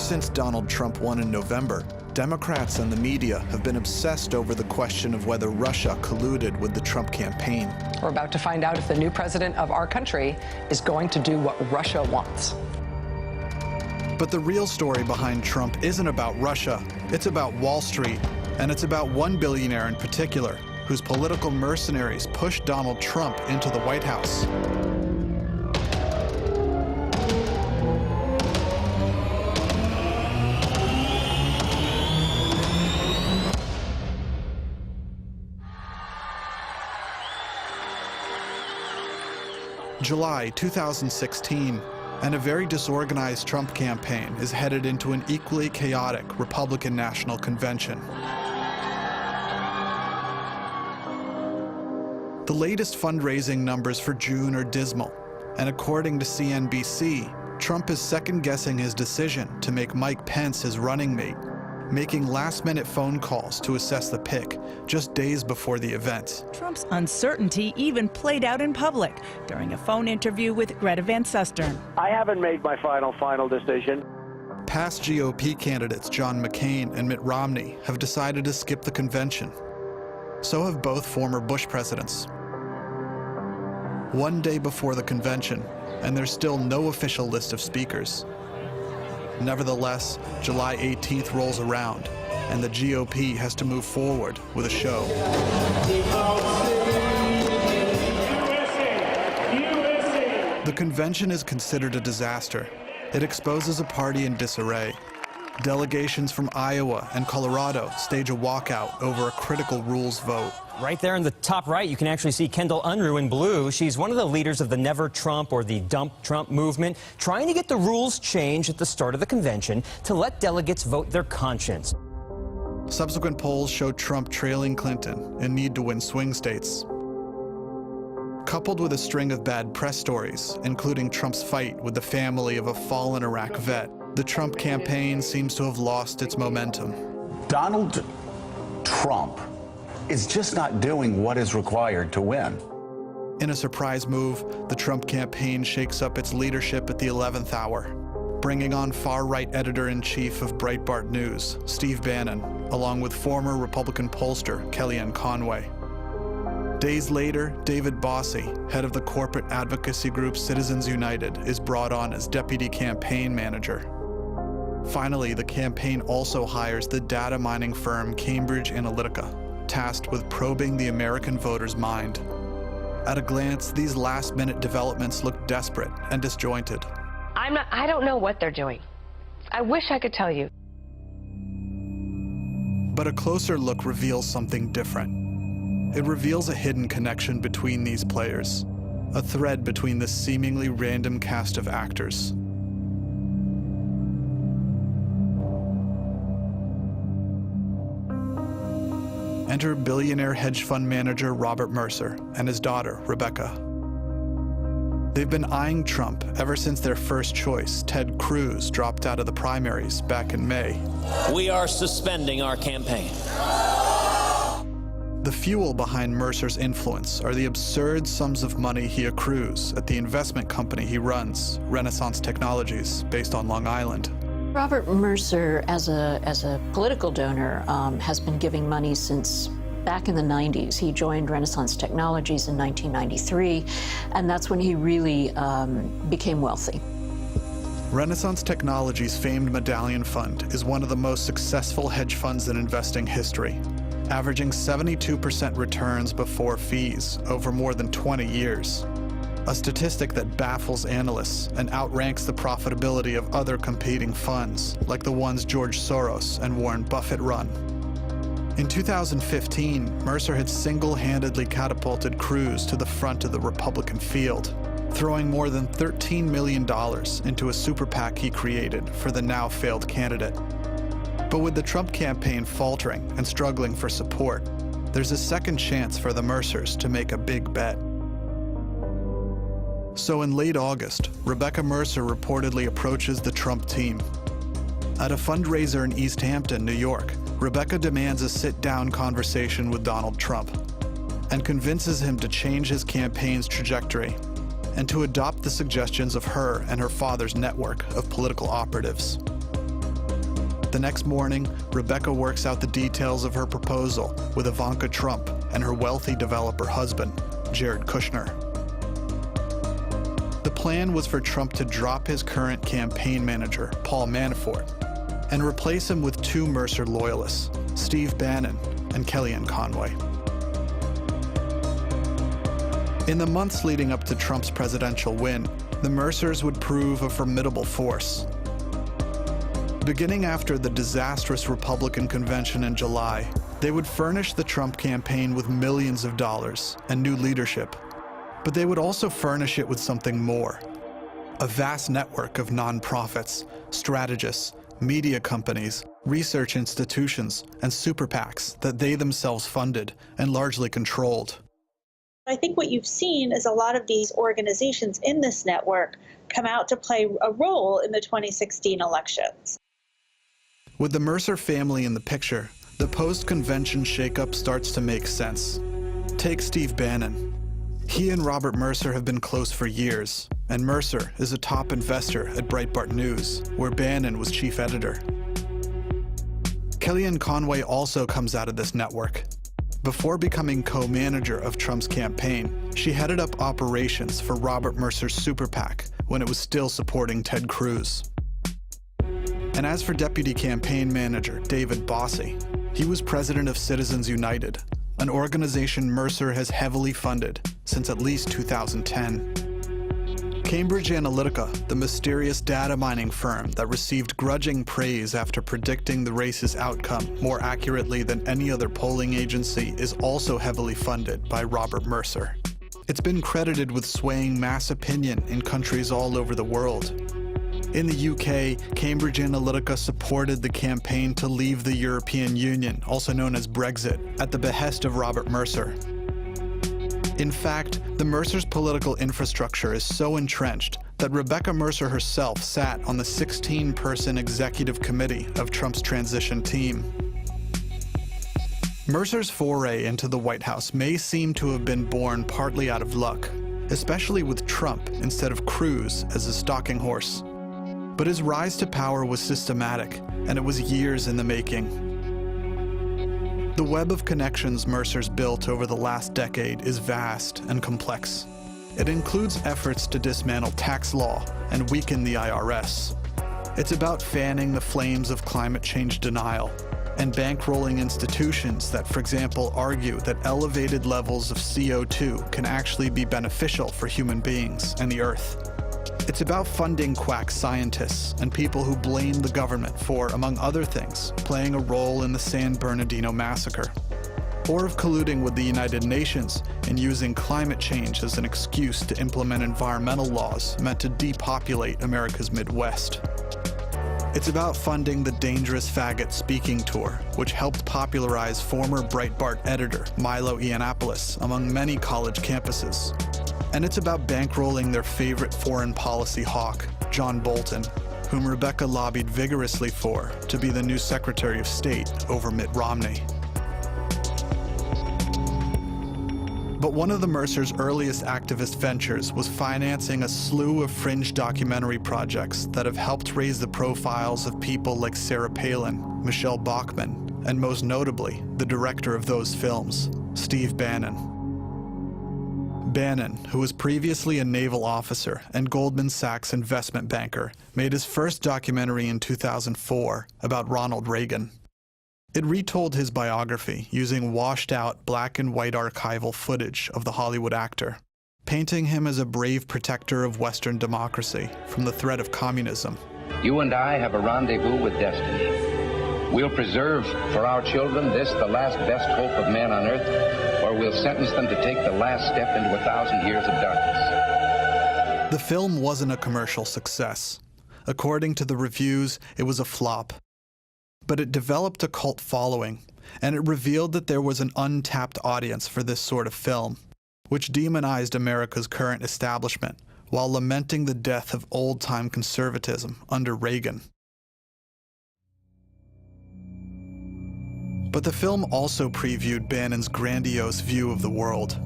since Donald Trump won in November, Democrats and the media have been obsessed over the question of whether Russia colluded with the Trump campaign. We're about to find out if the new president of our country is going to do what Russia wants. But the real story behind Trump isn't about Russia. It's about Wall Street, and it's about one billionaire in particular, whose political mercenaries pushed Donald Trump into the White House. July 2016, and a very disorganized Trump campaign is headed into an equally chaotic Republican National Convention. The latest fundraising numbers for June are dismal, and according to CNBC, Trump is second-guessing his decision to make Mike Pence his running mate, making last-minute phone calls to assess the pick just days before the event. Trump's uncertainty even played out in public during a phone interview with Greta Van Susteren. I haven't made my final decision. Past GOP candidates John McCain and Mitt Romney have decided to skip the convention. So have both former Bush presidents. One day before the convention, and there's still no official list of speakers. Nevertheless, July 18th rolls around, and the GOP has to move forward with a show. The convention is considered a disaster. It exposes a party in disarray. Delegations from Iowa and Colorado stage a walkout over a critical rules vote. Right there in the top right, you can actually see Kendall Unruh in blue. She's one of the leaders of the Never Trump or the Dump Trump movement, trying to get the rules changed at the start of the convention to let delegates vote their conscience. Subsequent polls show Trump trailing Clinton and need to win swing states. Coupled with a string of bad press stories, including Trump's fight with the family of a fallen Iraq vet, the Trump campaign seems to have lost its momentum. Donald Trump is just not doing what is required to win. In a surprise move, the Trump campaign shakes up its leadership at the 11th hour, bringing on far-right editor-in-chief of Breitbart News, Steve Bannon, along with former Republican pollster Kellyanne Conway. Days later, David Bossie, head of the corporate advocacy group Citizens United, is brought on as deputy campaign manager. Finally, the campaign also hires the data mining firm Cambridge Analytica, tasked with probing the American voter's mind. At a glance, these last-minute developments look desperate and disjointed. I don't know what they're doing. I wish I could tell you. But a closer look reveals something different. It reveals a hidden connection between these players, a thread between this seemingly random cast of actors. Enter billionaire hedge fund manager Robert Mercer and his daughter, Rebecca. They've been eyeing Trump ever since their first choice, Ted Cruz, dropped out of the primaries back in May. We are suspending our campaign. The fuel behind Mercer's influence are the absurd sums of money he accrues at the investment company he runs, Renaissance Technologies, based on Long Island. Robert Mercer, as a political donor, has been giving money since back in the 90s. He joined Renaissance Technologies in 1993, and that's when he really became wealthy. Renaissance Technologies' famed Medallion Fund is one of the most successful hedge funds in investing history, averaging 72% returns before fees over more than 20 years. A statistic that baffles analysts and outranks the profitability of other competing funds, like the ones George Soros and Warren Buffett run. In 2015, Mercer had single-handedly catapulted Cruz to the front of the Republican field, throwing more than $13 million into a super PAC he created for the now-failed candidate. But with the Trump campaign faltering and struggling for support, there's a second chance for the Mercers to make a big bet. So in late August, Rebecca Mercer reportedly approaches the Trump team. At a fundraiser in East Hampton, New York, Rebecca demands a sit-down conversation with Donald Trump and convinces him to change his campaign's trajectory and to adopt the suggestions of her and her father's network of political operatives. The next morning, Rebecca works out the details of her proposal with Ivanka Trump and her wealthy developer husband, Jared Kushner. The plan was for Trump to drop his current campaign manager, Paul Manafort, and replace him with two Mercer loyalists, Steve Bannon and Kellyanne Conway. In the months leading up to Trump's presidential win, the Mercers would prove a formidable force. Beginning after the disastrous Republican convention in July, they would furnish the Trump campaign with millions of dollars and new leadership. But they would also furnish it with something more: a vast network of nonprofits, strategists, media companies, research institutions, and super PACs that they themselves funded and largely controlled. I think what you've seen is a lot of these organizations in this network come out to play a role in the 2016 elections. With the Mercer family in the picture, the post-convention shakeup starts to make sense. Take Steve Bannon. He and Robert Mercer have been close for years, and Mercer is a top investor at Breitbart News, where Bannon was chief editor. Kellyanne Conway also comes out of this network. Before becoming co-manager of Trump's campaign, she headed up operations for Robert Mercer's super PAC when it was still supporting Ted Cruz. And as for deputy campaign manager David Bossie, he was president of Citizens United, an organization Mercer has heavily funded since at least 2010. Cambridge Analytica, the mysterious data mining firm that received grudging praise after predicting the race's outcome more accurately than any other polling agency, is also heavily funded by Robert Mercer. It's been credited with swaying mass opinion in countries all over the world. In the UK, Cambridge Analytica supported the campaign to leave the European Union, also known as Brexit, at the behest of Robert Mercer. In fact, the Mercer's political infrastructure is so entrenched that Rebecca Mercer herself sat on the 16-person executive committee of Trump's transition team. Mercer's foray into the White House may seem to have been born partly out of luck, especially with Trump instead of Cruz as a stalking horse. But his rise to power was systematic, and it was years in the making. The web of connections Mercer's built over the last decade is vast and complex. It includes efforts to dismantle tax law and weaken the IRS. It's about fanning the flames of climate change denial and bankrolling institutions that, for example, argue that elevated levels of CO2 can actually be beneficial for human beings and the Earth. It's about funding quack scientists and people who blame the government for, among other things, playing a role in the San Bernardino massacre, or of colluding with the United Nations in using climate change as an excuse to implement environmental laws meant to depopulate America's Midwest. It's about funding the Dangerous Faggot speaking tour, which helped popularize former Breitbart editor Milo Yiannopoulos among many college campuses. And it's about bankrolling their favorite foreign policy hawk, John Bolton, whom Rebecca lobbied vigorously for to be the new Secretary of State over Mitt Romney. But one of the Mercer's earliest activist ventures was financing a slew of fringe documentary projects that have helped raise the profiles of people like Sarah Palin, Michelle Bachmann, and most notably, the director of those films, Steve Bannon. Bannon, who was previously a naval officer and Goldman Sachs investment banker, made his first documentary in 2004 about Ronald Reagan. It retold his biography using washed-out black and white archival footage of the Hollywood actor, painting him as a brave protector of Western democracy from the threat of communism. You and I have a rendezvous with destiny. We'll preserve for our children this, the last best hope of man on earth, or we'll sentence them to take the last step into 1,000 years of darkness. The film wasn't a commercial success. According to the reviews, it was a flop. But it developed a cult following, and it revealed that there was an untapped audience for this sort of film, which demonized America's current establishment while lamenting the death of old-time conservatism under Reagan. But the film also previewed Bannon's grandiose view of the world,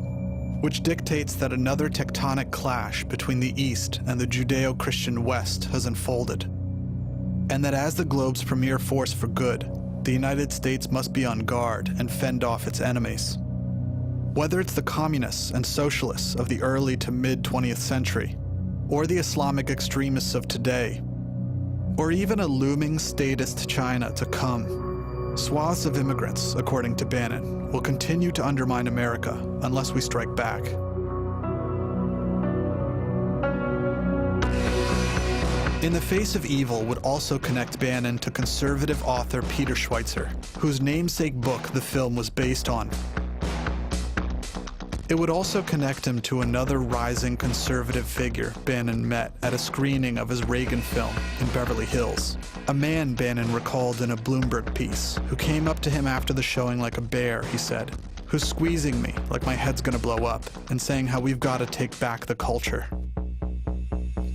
which dictates that another tectonic clash between the East and the Judeo-Christian West has unfolded. and that as the globe's premier force for good, the United States must be on guard and fend off its enemies. Whether it's the communists and socialists of the early to mid-20th century, or the Islamic extremists of today, or even a looming statist China to come, swaths of immigrants, according to Bannon, will continue to undermine America unless we strike back. In the Face of Evil would also connect Bannon to conservative author Peter Schweitzer, whose namesake book the film was based on. It would also connect him to another rising conservative figure Bannon met at a screening of his Reagan film in Beverly Hills. A man Bannon recalled in a Bloomberg piece, who came up to him after the showing like a bear, he said, who's squeezing me like my head's gonna blow up, and saying how we've got to take back the culture.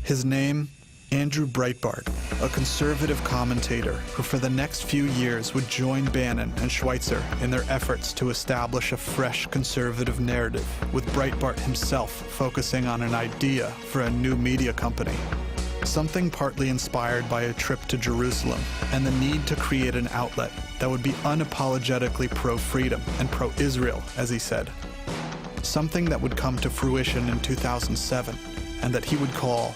His name? Andrew Breitbart, a conservative commentator who for the next few years would join Bannon and Schweitzer in their efforts to establish a fresh conservative narrative, with Breitbart himself focusing on an idea for a new media company. Something partly inspired by a trip to Jerusalem and the need to create an outlet that would be unapologetically pro-freedom and pro-Israel, as he said. Something that would come to fruition in 2007 and that he would call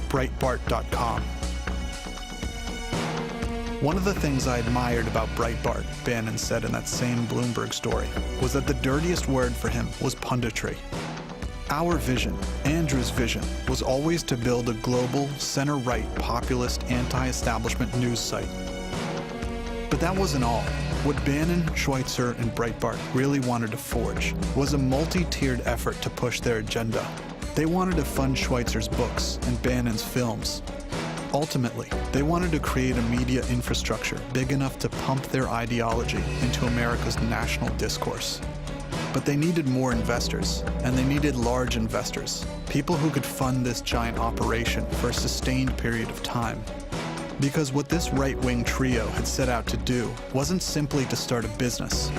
Breitbart.com. One of the things I admired about Breitbart, Bannon said in that same Bloomberg story, was that the dirtiest word for him was punditry. Our vision, Andrew's vision, was always to build a global, center-right, populist, anti-establishment news site. But that wasn't all. What Bannon, Schweitzer, and Breitbart really wanted to forge was a multi-tiered effort to push their agenda. They wanted to fund Schweitzer's books and Bannon's films. Ultimately, they wanted to create a media infrastructure big enough to pump their ideology into America's national discourse. But they needed more investors, and they needed large investors, people who could fund this giant operation for a sustained period of time. Because what this right-wing trio had set out to do wasn't simply to start a business.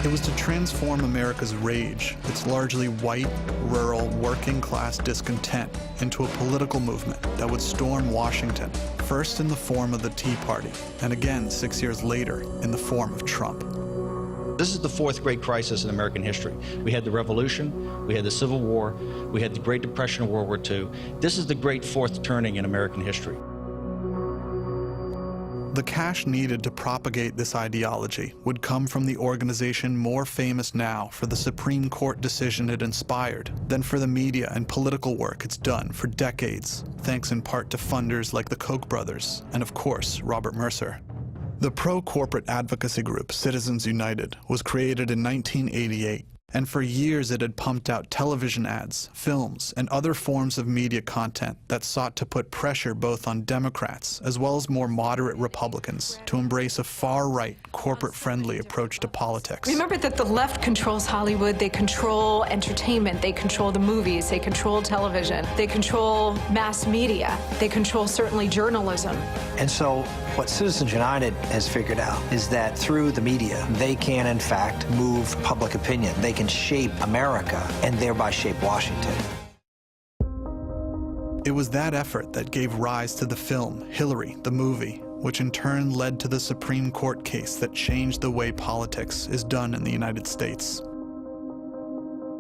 It was to transform America's rage, its largely white, rural, working-class discontent, into a political movement that would storm Washington, first in the form of the Tea Party, and again 6 years later in the form of Trump. This is the fourth great crisis in American history. We had the Revolution, we had the Civil War, we had the Great Depression of World War II. This is the great fourth turning in American history. The cash needed to propagate this ideology would come from the organization more famous now for the Supreme Court decision it inspired than for the media and political work it's done for decades, thanks in part to funders like the Koch brothers and, of course, Robert Mercer. The pro-corporate advocacy group Citizens United was created in 1988, and for years it had pumped out television ads, films, and other forms of media content that sought to put pressure both on Democrats as well as more moderate Republicans to embrace a far-right, corporate-friendly approach to politics. Remember that the left controls Hollywood, they control entertainment, they control the movies, they control television, they control mass media, they control certainly journalism. And so what Citizens United has figured out is that through the media, they can in fact move public opinion. They can shape America and thereby shape Washington. It was that effort that gave rise to the film Hillary, the movie, which in turn led to the Supreme Court case that changed the way politics is done in the United States.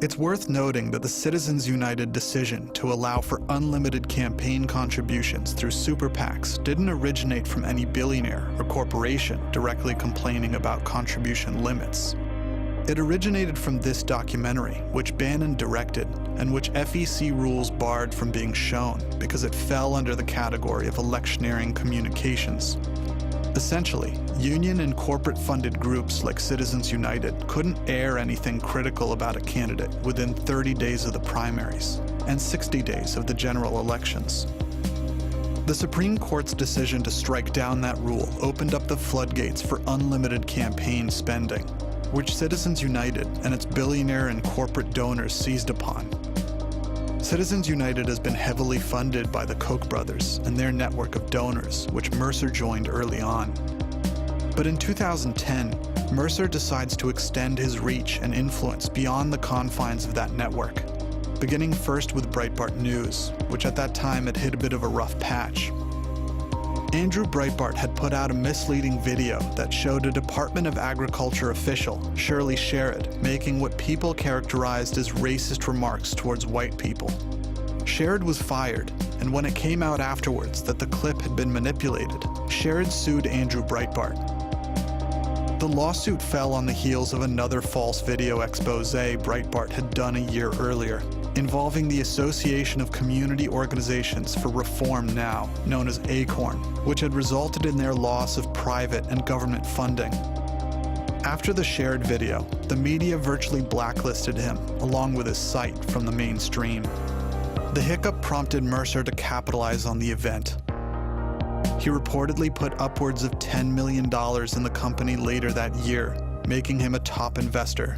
It's worth noting that the Citizens United decision to allow for unlimited campaign contributions through super PACs didn't originate from any billionaire or corporation directly complaining about contribution limits. It originated from this documentary, which Bannon directed, and which FEC rules barred from being shown because it fell under the category of electioneering communications. Essentially, union and corporate-funded groups like Citizens United couldn't air anything critical about a candidate within 30 days of the primaries and 60 days of the general elections. The Supreme Court's decision to strike down that rule opened up the floodgates for unlimited campaign spending, which Citizens United and its billionaire and corporate donors seized upon. Citizens United has been heavily funded by the Koch brothers and their network of donors, which Mercer joined early on. But in 2010, Mercer decides to extend his reach and influence beyond the confines of that network, beginning first with Breitbart News, which at that time had hit a bit of a rough patch. Andrew Breitbart had put out a misleading video that showed a Department of Agriculture official, Shirley Sherrod, making what people characterized as racist remarks towards white people. Sherrod was fired, and when it came out afterwards that the clip had been manipulated, Sherrod sued Andrew Breitbart. The lawsuit fell on the heels of another false video expose Breitbart had done a year earlier, involving the Association of Community Organizations for Reform Now, known as ACORN, which had resulted in their loss of private and government funding. After the shared video, the media virtually blacklisted him, along with his site, from the mainstream. The hiccup prompted Mercer to capitalize on the event. He reportedly put upwards of $10 million in the company later that year, making him a top investor.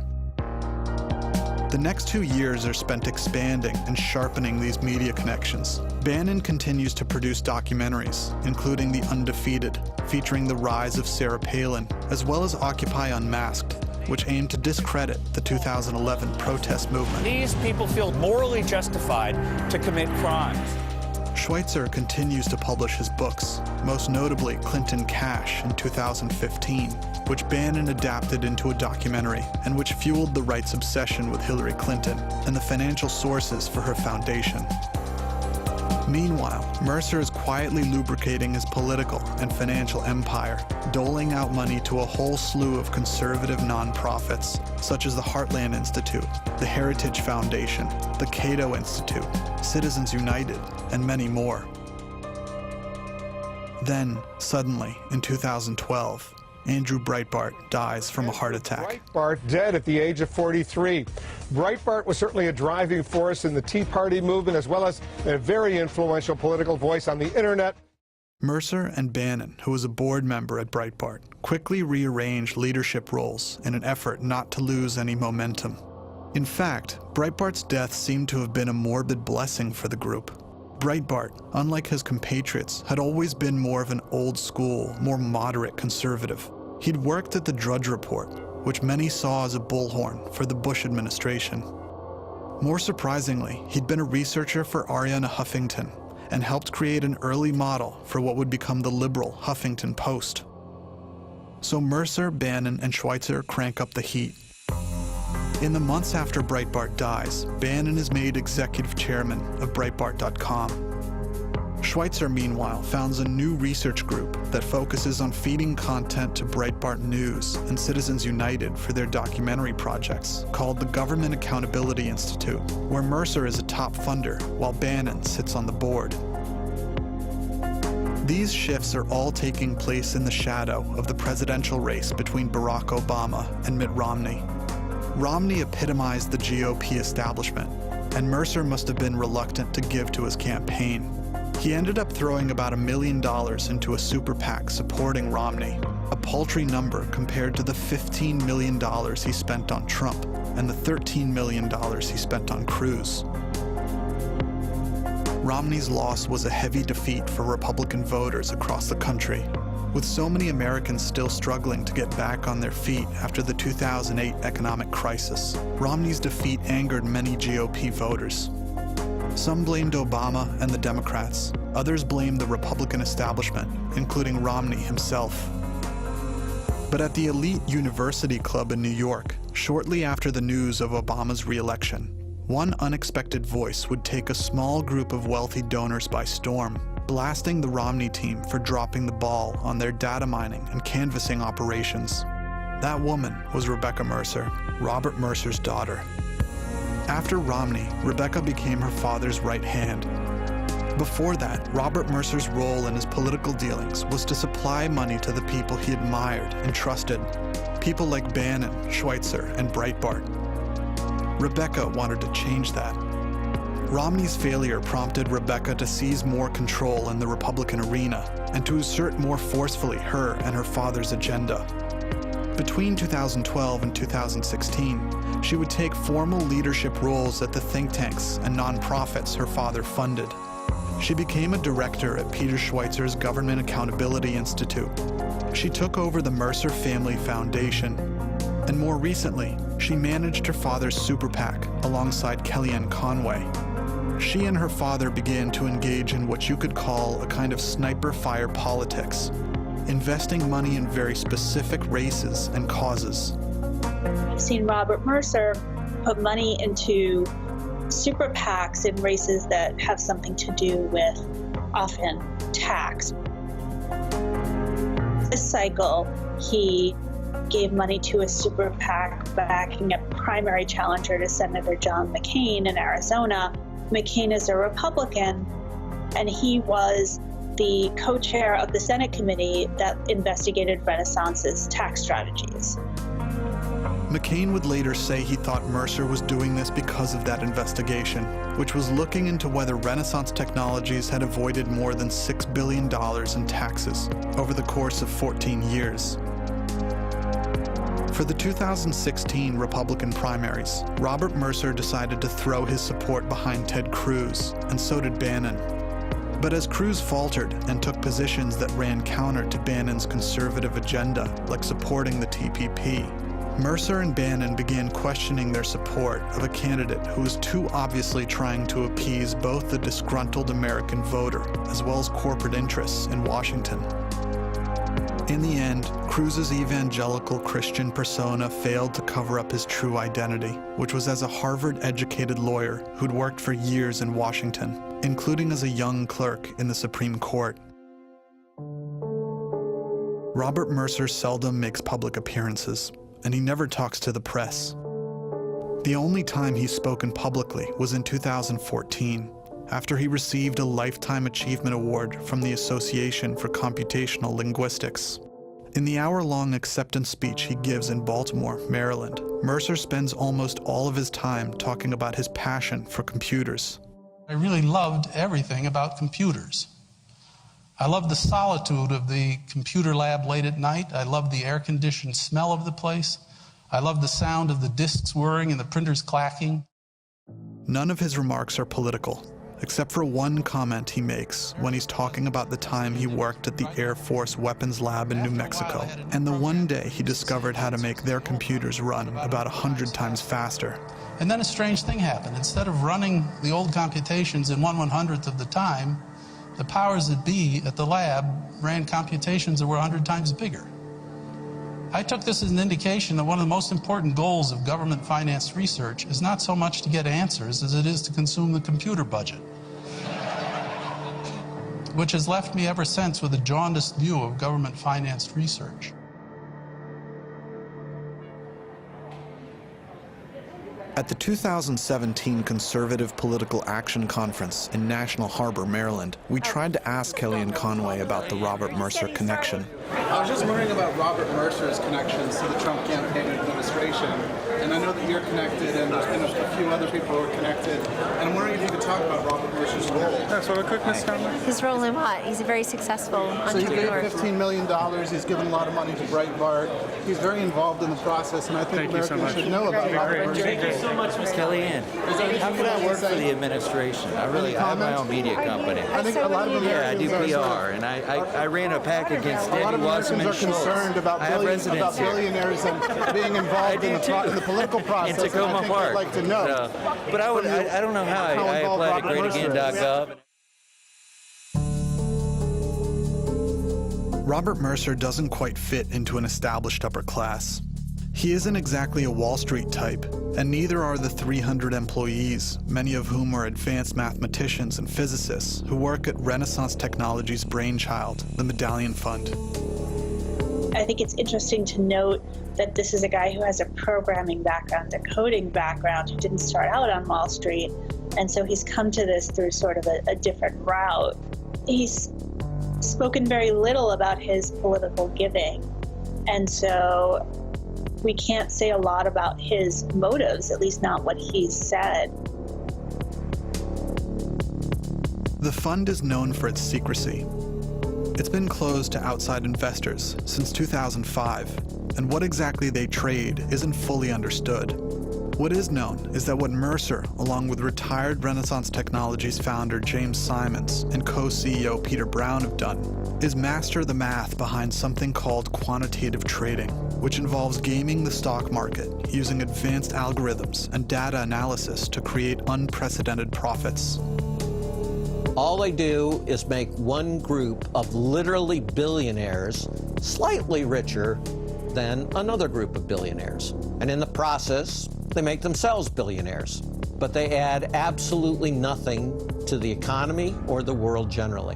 The next 2 years are spent expanding and sharpening these media connections. Bannon continues to produce documentaries, including The Undefeated, featuring the rise of Sarah Palin, as well as Occupy Unmasked, which aimed to discredit the 2011 protest movement. These people feel morally justified to commit crimes. Schweitzer continues to publish his books, most notably Clinton Cash in 2015, which Bannon adapted into a documentary and which fueled the right's obsession with Hillary Clinton and the financial sources for her foundation. Meanwhile, Mercer is quietly lubricating his political and financial empire, doling out money to a whole slew of conservative nonprofits, such as the Heartland Institute, the Heritage Foundation, the Cato Institute, Citizens United, and many more. Then, suddenly, in 2012, Andrew Breitbart dies from a heart attack. Breitbart dead at the age of 43. Breitbart was certainly a driving force in the Tea Party movement, as well as a very influential political voice on the internet. Mercer and Bannon, who was a board member at Breitbart, quickly rearranged leadership roles in an effort not to lose any momentum. In fact, Breitbart's death seemed to have been a morbid blessing for the group. Breitbart, unlike his compatriots, had always been more of an old-school, more moderate conservative. He'd worked at the Drudge Report, which many saw as a bullhorn for the Bush administration. More surprisingly, he'd been a researcher for Arianna Huffington and helped create an early model for what would become the liberal Huffington Post. So Mercer, Bannon, and Schweitzer crank up the heat. In the months after Breitbart dies, Bannon is made executive chairman of Breitbart.com. Schweitzer, meanwhile, founds a new research group that focuses on feeding content to Breitbart News and Citizens United for their documentary projects, called the Government Accountability Institute, where Mercer is a top funder, while Bannon sits on the board. These shifts are all taking place in the shadow of the presidential race between Barack Obama and Mitt Romney. Romney epitomized the GOP establishment, and Mercer must have been reluctant to give to his campaign. He ended up throwing about $1 million into a super PAC supporting Romney, a paltry number compared to the $15 million he spent on Trump and the $13 million he spent on Cruz. Romney's loss was a heavy defeat for Republican voters across the country, with so many Americans still struggling to get back on their feet after the 2008 economic crisis. Romney's defeat angered many GOP voters. Some blamed Obama and the Democrats. Others blamed the Republican establishment, including Romney himself. But at the elite University Club in New York, shortly after the news of Obama's re-election, one unexpected voice would take a small group of wealthy donors by storm, blasting the Romney team for dropping the ball on their data mining and canvassing operations. That woman was Rebecca Mercer, Robert Mercer's daughter. After Romney, Rebecca became her father's right hand. Before that, Robert Mercer's role in his political dealings was to supply money to the people he admired and trusted, people like Bannon, Schweitzer, and Breitbart. Rebecca wanted to change that. Romney's failure prompted Rebecca to seize more control in the Republican arena and to assert more forcefully her and her father's agenda. Between 2012 and 2016, she would take formal leadership roles at the think tanks and nonprofits her father funded. She became a director at Peter Schweitzer's Government Accountability Institute. She took over the Mercer Family Foundation. And more recently, she managed her father's super PAC alongside Kellyanne Conway. she and her father began to engage in what you could call a kind of sniper fire politics, investing money in very specific races and causes. I've seen Robert Mercer put money into super PACs in races that have something to do with, often, tax. This cycle, he gave money to a super PAC backing a primary challenger to Senator John McCain in Arizona. McCain is a Republican, and he was the co-chair of the Senate committee that investigated Renaissance's tax strategies. McCain would later say he thought Mercer was doing this because of that investigation, which was looking into whether Renaissance Technologies had avoided more than $6 billion in taxes over the course of 14 years. For the 2016 Republican primaries, Robert Mercer decided to throw his support behind Ted Cruz, and so did Bannon. But as Cruz faltered and took positions that ran counter to Bannon's conservative agenda, like supporting the TPP, Mercer and Bannon began questioning their support of a candidate who was too obviously trying to appease both the disgruntled American voter as well as corporate interests in Washington. In the end, Cruz's evangelical Christian persona failed to cover up his true identity, which was as a Harvard-educated lawyer who'd worked for years in Washington, including as a young clerk in the Supreme Court. Robert Mercer seldom makes public appearances, and he never talks to the press. The only time he's spoken publicly was in 2014, after he received a Lifetime Achievement Award from the Association for Computational Linguistics. In the hour-long acceptance speech he gives in Baltimore, Maryland, Mercer spends almost all of his time talking about his passion for computers. I really loved everything about computers. I loved the solitude of the computer lab late at night. I loved the air-conditioned smell of the place. I loved the sound of the disks whirring and the printers clacking. None of his remarks are political, except for one comment he makes when he's talking about the time he worked at the Air Force Weapons Lab in New Mexico, and the one day he discovered how to make their computers run about 100 times faster. And then a strange thing happened. Instead of running the old computations in 1/100th of the time, the powers that be at the lab ran computations that were 100 times bigger. I took this as an indication that one of the most important goals of government-financed research is not so much to get answers as it is to consume the computer budget, which has left me ever since with a jaundiced view of government-financed research. At the 2017 Conservative Political Action Conference in National Harbor, Maryland, we tried to ask Kellyanne Conway about the Robert Mercer connection. I was just wondering about Robert Mercer's connections to the Trump campaign and administration. And I know that you're connected, and a few other people are connected. And I'm wondering if you could talk about Robert Mercer's role. His role in what? He's a very successful entrepreneur. So he gave $15 million. He's given a lot of money to Breitbart. He's very involved in the process, and I think Americans should know about Robert Mercer. Thank you so much, Ms. Kellyanne. How can I work for the administration? I have my own media company. I think a lot of Americans I do PR, and I ran a PAC against Debbie Wasserman Schultz. Concerned about billionaires and being involved in the political process. In Tacoma Park. Like to know. But I don't know how I applied to greatagain.gov. Robert Mercer doesn't quite fit into an established upper class. He isn't exactly a Wall Street type, and neither are the 300 employees, many of whom are advanced mathematicians and physicists who work at Renaissance Technologies' brainchild, the Medallion Fund. I think it's interesting to note that this is a guy who has a programming background, a coding background, who didn't start out on Wall Street, and so he's come to this through sort of a different route. He's spoken very little about his political giving, and so we can't say a lot about his motives, at least not what he's said. The fund is known for its secrecy. It's been closed to outside investors since 2005, and what exactly they trade isn't fully understood. What is known is that what Mercer, along with retired Renaissance Technologies founder James Simons and co-CEO Peter Brown have done, is master the math behind something called quantitative trading. which involves gaming the stock market using advanced algorithms and data analysis to create unprecedented profits. All they do is make one group of literally billionaires slightly richer than another group of billionaires. And in the process, they make themselves billionaires. But they add absolutely nothing to the economy or the world generally.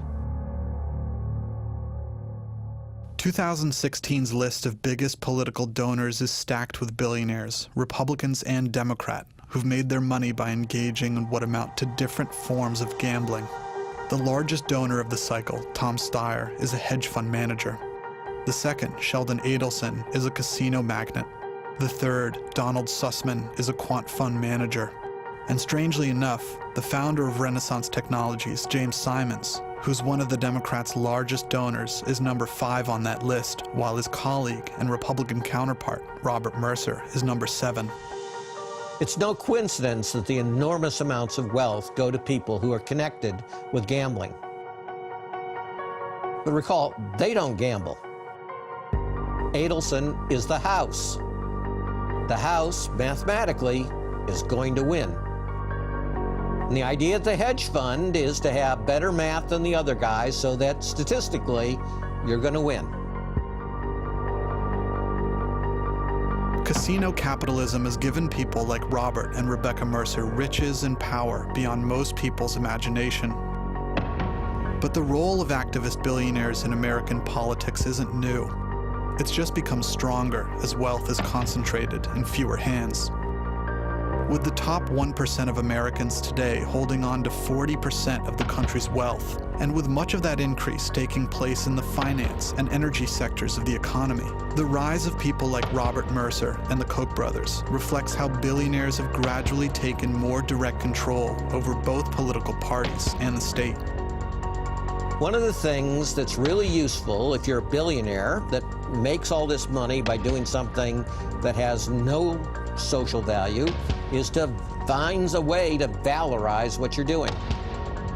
2016's list of biggest political donors is stacked with billionaires, Republicans and Democrat, who've made their money by engaging in what amount to different forms of gambling. The largest donor of the cycle, Tom Steyer, is a hedge fund manager. The second, Sheldon Adelson, is a casino magnate. The third, Donald Sussman, is a quant fund manager. And strangely enough, the founder of Renaissance Technologies, James Simons, who's one of the Democrats' largest donors, is number 5 on that list, while his colleague and Republican counterpart, Robert Mercer, is number 7. It's no coincidence that the enormous amounts of wealth go to people who are connected with gambling. But recall, they don't gamble. Adelson is the house. The house, mathematically, is going to win. And the idea at the hedge fund is to have better math than the other guys so that statistically, you're going to win. Casino capitalism has given people like Robert and Rebecca Mercer riches and power beyond most people's imagination. But the role of activist billionaires in American politics isn't new. It's just become stronger as wealth is concentrated in fewer hands. With the top 1% of Americans today holding on to 40% of the country's wealth, and with much of that increase taking place in the finance and energy sectors of the economy, the rise of people like Robert Mercer and the Koch brothers reflects how billionaires have gradually taken more direct control over both political parties and the state. One of the things that's really useful if you're a billionaire that makes all this money by doing something that has no social value is to find a way to valorize what you're doing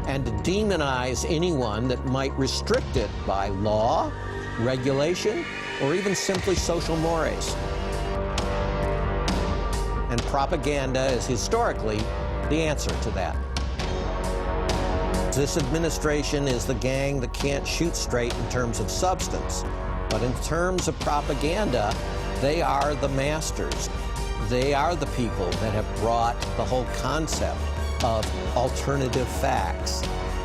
and to demonize anyone that might restrict it by law, regulation, or even simply social mores. And propaganda is historically the answer to that. This administration is the gang that can't shoot straight in terms of substance, but in terms of propaganda, they are the masters. They are the people that have brought the whole concept of alternative facts,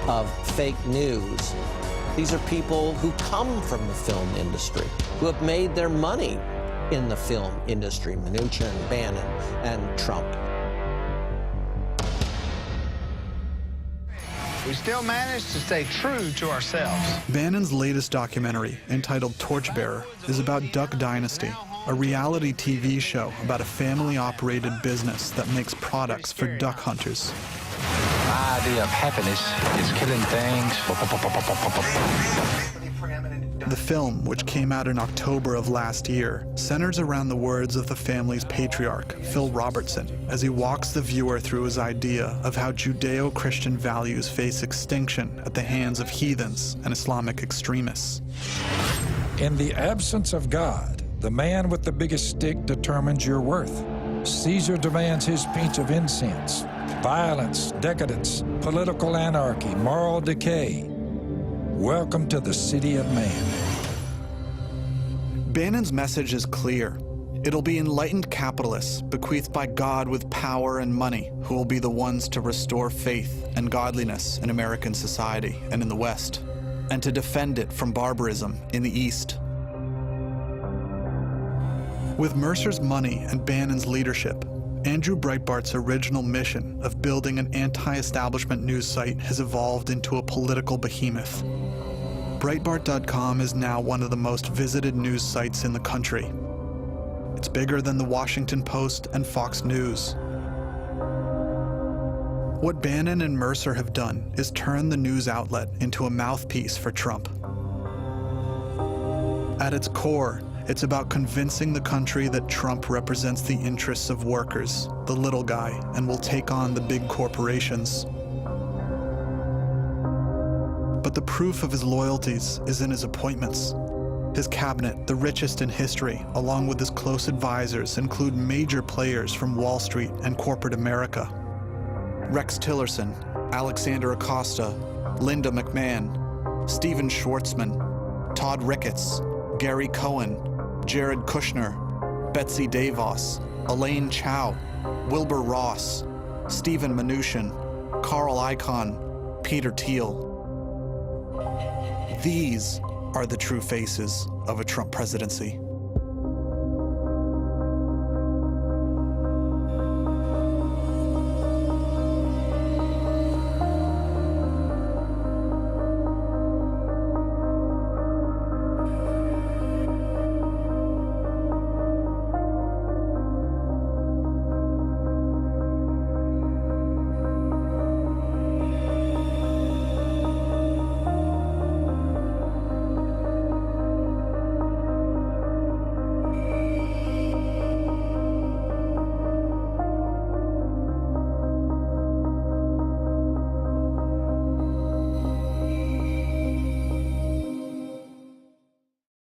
of fake news. These are people who come from the film industry, who have made their money in the film industry, Mnuchin, Bannon, and Trump. We still managed to stay true to ourselves. Bannon's latest documentary, entitled Torchbearer, is about Duck Dynasty, a reality TV show about a family-operated business that makes products for duck hunters. My idea of happiness is killing things. The film, which came out in October of last year, centers around the words of the family's patriarch, Phil Robertson, as he walks the viewer through his idea of how Judeo-Christian values face extinction at the hands of heathens and Islamic extremists. In the absence of God, the man with the biggest stick determines your worth. Caesar demands his pinch of incense. Violence, decadence, political anarchy, moral decay. Welcome to the city of man. Bannon's message is clear. It'll be enlightened capitalists, bequeathed by God with power and money, who will be the ones to restore faith and godliness in American society and in the West, and to defend it from barbarism in the East. With Mercer's money and Bannon's leadership, Andrew Breitbart's original mission of building an anti-establishment news site has evolved into a political behemoth. Breitbart.com is now one of the most visited news sites in the country. It's bigger than the Washington Post and Fox News. What Bannon and Mercer have done is turn the news outlet into a mouthpiece for Trump. At its core, it's about convincing the country that Trump represents the interests of workers, the little guy, and will take on the big corporations. But the proof of his loyalties is in his appointments. His cabinet, the richest in history, along with his close advisors, include major players from Wall Street and corporate America. Rex Tillerson, Alexander Acosta, Linda McMahon, Stephen Schwartzman, Todd Ricketts, Gary Cohen, Jared Kushner, Betsy DeVos, Elaine Chao, Wilbur Ross, Stephen Mnuchin, Carl Icahn, Peter Thiel. These are the true faces of a Trump presidency.